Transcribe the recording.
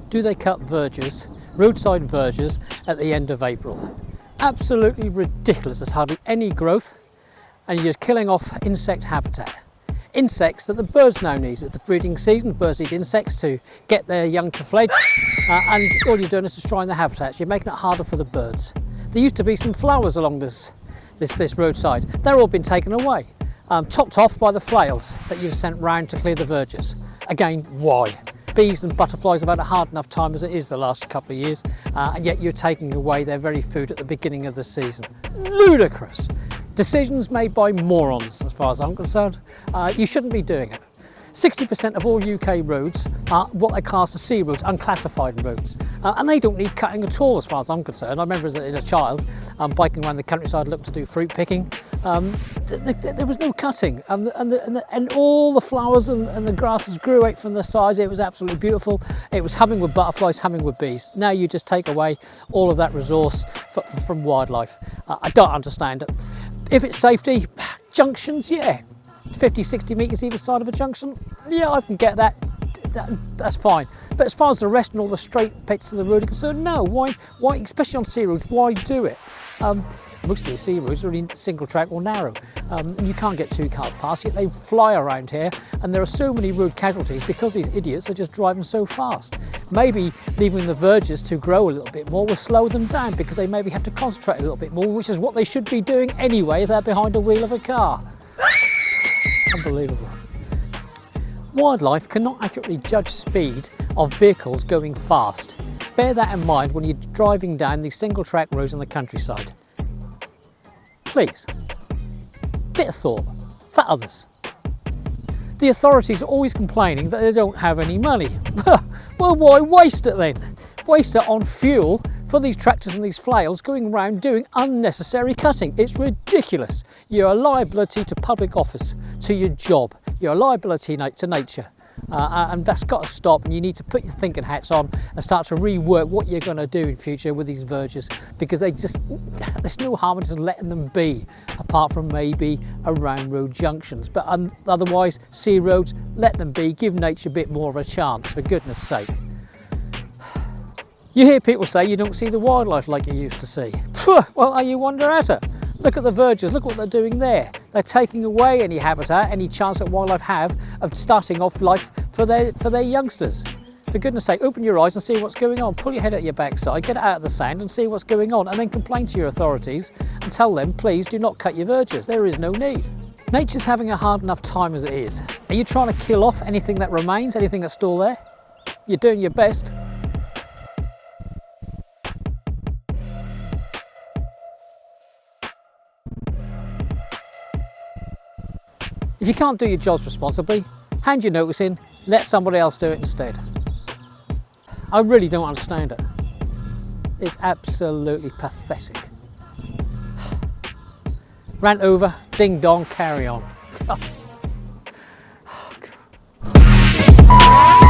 do they cut verges, roadside verges, at the end of April? Absolutely ridiculous. There's hardly any growth and you're killing off insect habitat. Insects that the birds now need. It's the breeding season, the birds need insects to get their young to fledge, and all you're doing is destroying the habitats. You're making it harder for the birds. There used to be some flowers along this roadside. They're all been taken away, topped off by the flails that you've sent round to clear the verges. Again, why? Bees and butterflies have had a hard enough time as it is the last couple of years, and yet you're taking away their very food at the beginning of the season. Ludicrous. Decisions made by morons, as far as I'm concerned. You shouldn't be doing it. 60% of all UK roads are what they class as C roads, unclassified roads, and they don't need cutting at all, as far as I'm concerned. I remember as a child biking around the countryside looking to do fruit picking. There was no cutting, and all the flowers and the grasses grew out from the sides. It was absolutely beautiful. It was humming with butterflies, humming with bees. Now you just take away all of that resource from wildlife. I don't understand it. If it's safety, junctions, yeah. 50, 60 metres either side of a junction, yeah, I can get that. That's fine. But as far as the rest and all the straight bits of the road are concerned, no. Why? Especially on C roads, why do it? Most of the C roads are only single track or narrow, and you can't get two cars past, yet they fly around here, and there are so many road casualties because these idiots are just driving so fast. Maybe leaving the verges to grow a little bit more will slow them down, because they maybe have to concentrate a little bit more, which is what they should be doing anyway if they're behind the wheel of a car. Unbelievable. Wildlife cannot accurately judge speed of vehicles going fast. Bear that in mind when you're driving down these single track roads in the countryside. Please, bit of thought for others. The authorities are always complaining that they don't have any money. Well, why waste it then? Waste it on fuel for these tractors and these flails going around doing unnecessary cutting. It's ridiculous. You're a liability to public office, to your job. You're a liability to nature. And that's got to stop, and you need to put your thinking hats on and start to rework what you're going to do in future with these verges, because there's no harm in just letting them be, apart from maybe around road junctions. But otherwise, C roads, let them be, give nature a bit more of a chance, for goodness sake. You hear people say you don't see the wildlife like you used to see. Well, are you wonder at it? Look at the verges, look what they're doing there. They're taking away any habitat, any chance that wildlife have of starting off life for their youngsters. For goodness sake, open your eyes and see what's going on. Pull your head out your backside, get it out of the sand and see what's going on, and then complain to your authorities and tell them, please do not cut your verges. There is no need. Nature's having a hard enough time as it is. Are you trying to kill off anything that remains, anything that's still there? You're doing your best. If you can't do your jobs responsibly, hand your notice in, let somebody else do it instead. I really don't understand it. It's absolutely pathetic. Rant over, ding dong, carry on. Oh, God.